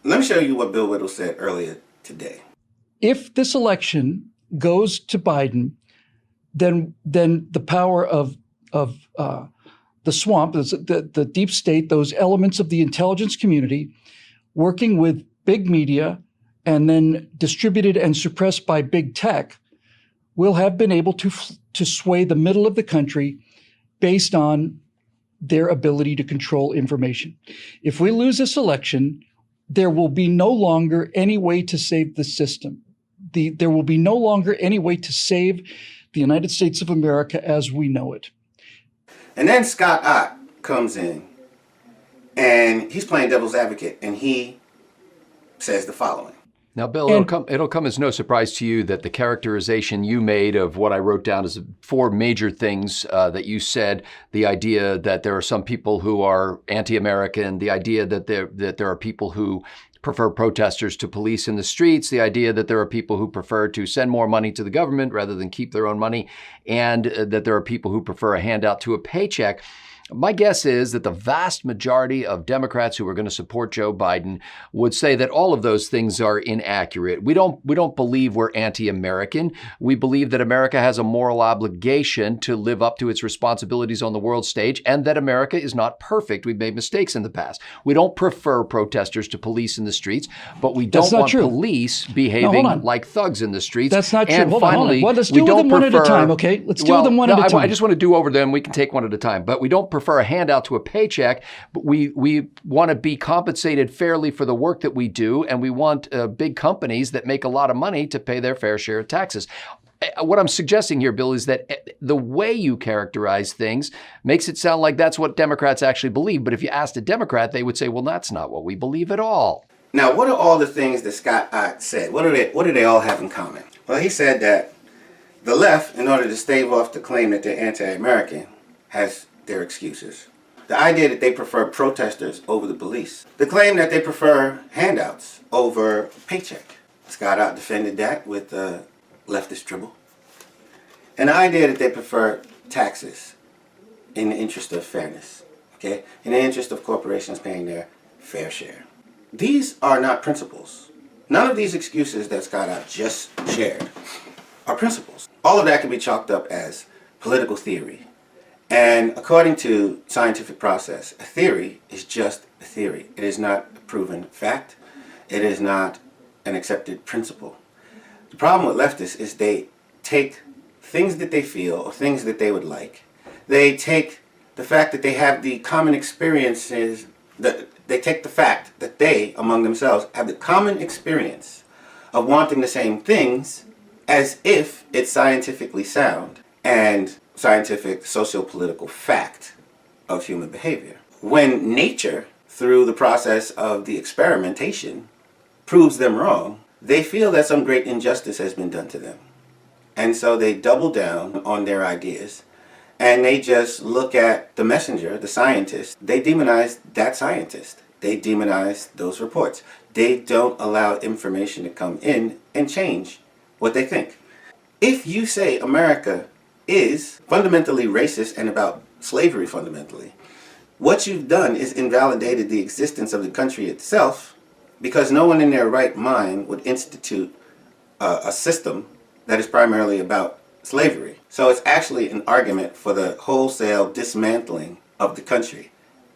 Let me show you what Bill Whittle said earlier today. If this election goes to Biden, then the power of the swamp, the deep state, those elements of the intelligence community, working with big media and then distributed and suppressed by big tech, will have been able to sway the middle of the country based on their ability to control information. If we lose this election, there will be no longer any way to save the system. There will be no longer any way to save the United States of America as we know it. And then Scott Ott comes in, and he's playing devil's advocate, and he says the following. Now, Bill, it'll come as no surprise to you that the characterization you made of what I wrote down as 4 major things that you said, the idea that there are some people who are anti-American, the idea that there are people who prefer protesters to police in the streets, the idea that there are people who prefer to send more money to the government rather than keep their own money, and that there are people who prefer a handout to a paycheck. My guess is that the vast majority of Democrats who are going to support Joe Biden would say that all of those things are inaccurate. We don't believe we're anti-American. We believe that America has a moral obligation to live up to its responsibilities on the world stage, and that America is not perfect. We've made mistakes in the past. We don't prefer protesters to police in the streets, but we don't want police behaving like thugs in the streets. That's not true. And finally, well, let's do them one at a time, okay? Let's do them one at a time. I just want to do over them. We can take one at a time, but we don't prefer a handout to a paycheck, but we want to be compensated fairly for the work that we do, and we want big companies that make a lot of money to pay their fair share of taxes. What I'm suggesting here, Bill, is that the way you characterize things makes it sound like that's what Democrats actually believe. But if you asked a Democrat, they would say, well, that's not what we believe at all. Now, what are all the things that Scott Ott said? What do they all have in common? Well, he said that the left, in order to stave off the claim that they're anti-American, has their excuses. The idea that they prefer protesters over the police. The claim that they prefer handouts over paycheck. Scott Ott defended that with leftist dribble. And the idea that they prefer taxes in the interest of fairness. Okay? In the interest of corporations paying their fair share. These are not principles. None of these excuses that Scott Ott just shared are principles. All of that can be chalked up as political theory. And according to scientific process, a theory is just a theory. It is not a proven fact. It is not an accepted principle. The problem with leftists is they take things that they feel or things that they would like. They take the fact that they have the common experiences, they take the fact that they, among themselves, have the common experience of wanting the same things as if it's scientifically sound and scientific socio-political fact of human behavior. When nature, through the process of the experimentation, proves them wrong, they feel that some great injustice has been done to them. And so they double down on their ideas, and they just look at the messenger, the scientist. They demonize that scientist. They demonize those reports. They don't allow information to come in and change what they think. If you say America is fundamentally racist and about slavery fundamentally, what you've done is invalidated the existence of the country itself, because no one in their right mind would institute a system that is primarily about slavery. So it's actually an argument for the wholesale dismantling of the country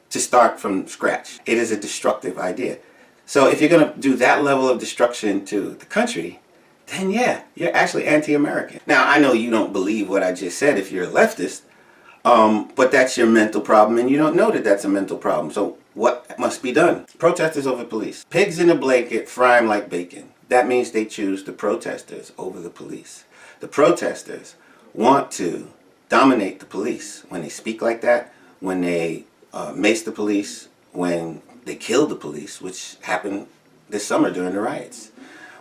to start from scratch. It is a destructive idea. So if you're going to do that level of destruction to the country, then yeah, you're actually anti-American. Now, I know you don't believe what I just said if you're a leftist, but that's your mental problem, and you don't know that that's a mental problem. So what must be done? Protesters over police. Pigs in a blanket, fry them like bacon. That means they choose the protesters over the police. The protesters want to dominate the police. When they speak like that, when they mace the police, when they kill the police, which happened this summer during the riots.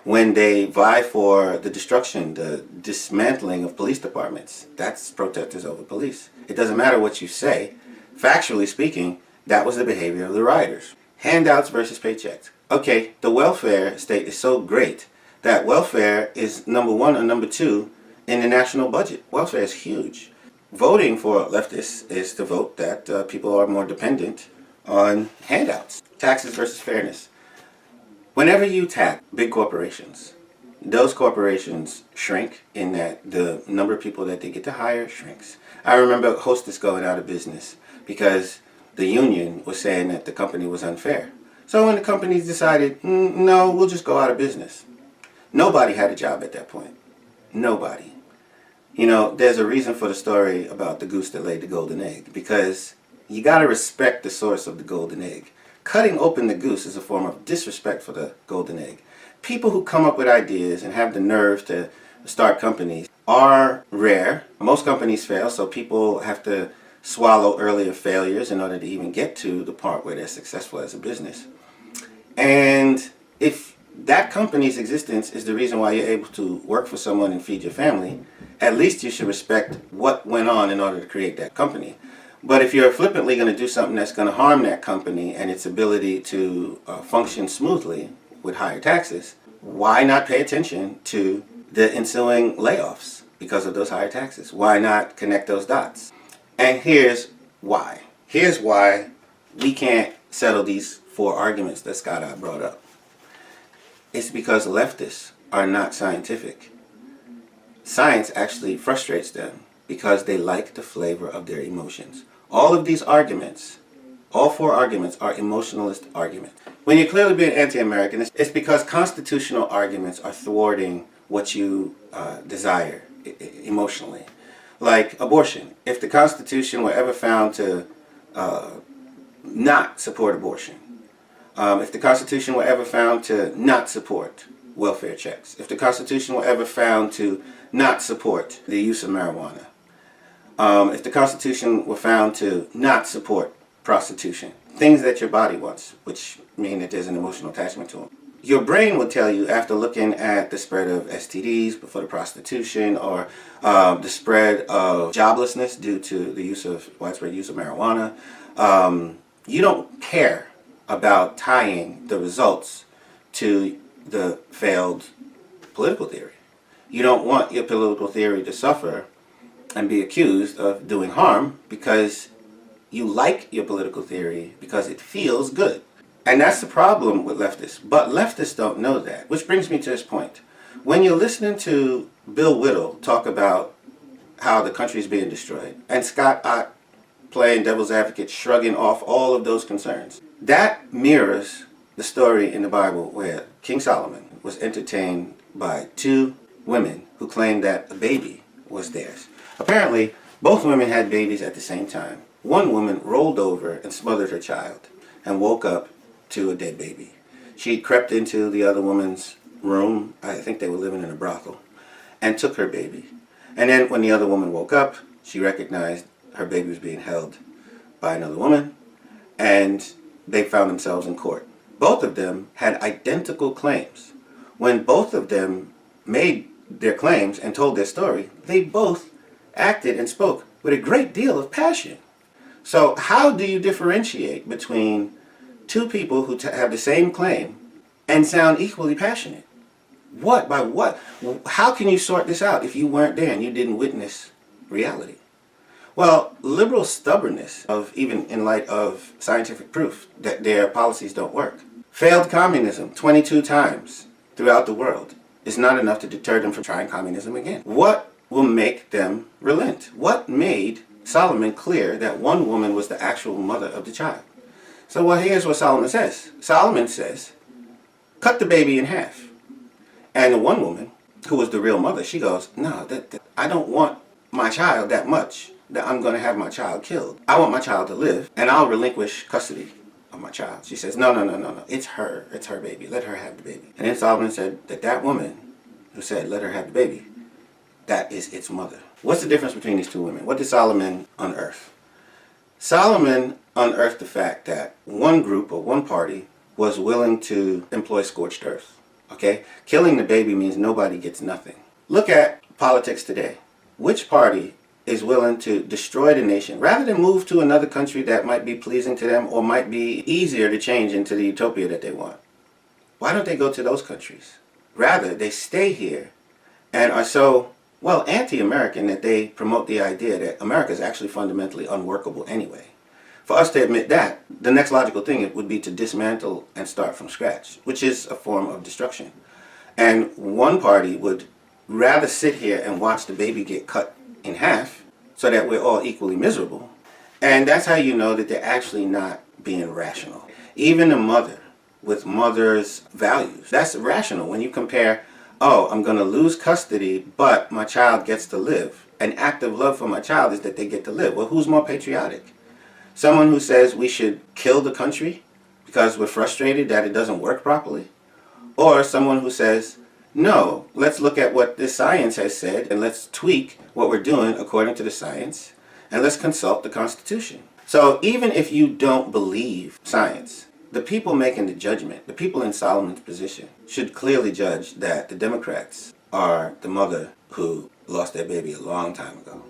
When they vie for the destruction, the dismantling of police departments, that's protesters over police. It doesn't matter what you say. Factually speaking, that was the behavior of the rioters. Handouts versus paychecks. Okay, the welfare state is so great that welfare is number 1 or number 2 in the national budget. Welfare is huge. Voting for leftists is to vote that people are more dependent on handouts. Taxes versus fairness. Whenever you tap big corporations, those corporations shrink in that the number of people that they get to hire shrinks. I remember Hostess going out of business because the union was saying that the company was unfair. So when the companies decided, no, we'll just go out of business. Nobody had a job at that point. Nobody. You know, there's a reason for the story about the goose that laid the golden egg, because you got to respect the source of the golden egg. Cutting open the goose is a form of disrespect for the golden egg. People who come up with ideas and have the nerve to start companies are rare. Most companies fail, so people have to swallow earlier failures in order to even get to the part where they're successful as a business. And if that company's existence is the reason why you're able to work for someone and feed your family, at least you should respect what went on in order to create that company. But if you're flippantly going to do something that's going to harm that company and its ability to function smoothly with higher taxes, why not pay attention to the ensuing layoffs because of those higher taxes? Why not connect those dots? And here's why. Here's why we can't settle these four arguments that Scott brought up. It's because leftists are not scientific. Science actually frustrates them because they like the flavor of their emotions. All of these arguments, all four arguments, are emotionalist arguments. When you're clearly being anti-American, it's because constitutional arguments are thwarting what you desire emotionally. Like abortion. If the Constitution were ever found to not support abortion, if the Constitution were ever found to not support welfare checks, if the Constitution were ever found to not support the use of marijuana, if the Constitution were found to not support prostitution, things that your body wants, which mean that there's an emotional attachment to them, your brain will tell you, after looking at the spread of STDs before the prostitution, or the spread of joblessness due to the widespread use of marijuana, you don't care about tying the results to the failed political theory. You don't want your political theory to suffer and be accused of doing harm because you like your political theory because it feels good. And that's the problem with leftists. But leftists don't know that, which brings me to this point. When you're listening to Bill Whittle talk about how the country is being destroyed, and Scott Ott playing devil's advocate, shrugging off all of those concerns, that mirrors the story in the Bible where King Solomon was entertained by two women who claimed that a baby was theirs. Apparently, both women had babies at the same time. One woman rolled over and smothered her child and woke up to a dead baby. She crept into the other woman's room, I think they were living in a brothel, and took her baby. And then when the other woman woke up, she recognized her baby was being held by another woman, and they found themselves in court. Both of them had identical claims. When both of them made their claims and told their story, they both acted and spoke with a great deal of passion. So how do you differentiate between two people who have the same claim and sound equally passionate? What? By what? How can you sort this out if you weren't there and you didn't witness reality? Well, liberal stubbornness, even in light of scientific proof that their policies don't work. Failed communism 22 times throughout the world is not enough to deter them from trying communism again. What will make them relent? What made Solomon clear that one woman was the actual mother of the child? So well, here's what Solomon says. Solomon says, cut the baby in half. And the one woman, who was the real mother, she goes, no, I don't want my child that much that I'm going to have my child killed. I want my child to live, and I'll relinquish custody of my child. She says, no, it's her baby. Let her have the baby. And then Solomon said that woman who said, let her have the baby, that is its mother. What's the difference between these two women? What did Solomon unearth? Solomon unearthed the fact that one group or one party was willing to employ scorched earth. Okay? Killing the baby means nobody gets nothing. Look at politics today. Which party is willing to destroy the nation rather than move to another country that might be pleasing to them or might be easier to change into the utopia that they want? Why don't they go to those countries? Rather, they stay here and are so, anti-American that they promote the idea that America is actually fundamentally unworkable anyway. For us to admit that, the next logical thing would be to dismantle and start from scratch, which is a form of destruction. And one party would rather sit here and watch the baby get cut in half so that we're all equally miserable. And that's how you know that they're actually not being rational. Even a mother with mother's values, that's rational. When you compare, oh, I'm going to lose custody, but my child gets to live. An act of love for my child is that they get to live. Well, who's more patriotic? Someone who says we should kill the country because we're frustrated that it doesn't work properly? Or someone who says, no, let's look at what this science has said and let's tweak what we're doing according to the science and let's consult the Constitution. So even if you don't believe science, the people making the judgment, the people in Solomon's position, should clearly judge that the Democrats are the mother who lost their baby a long time ago.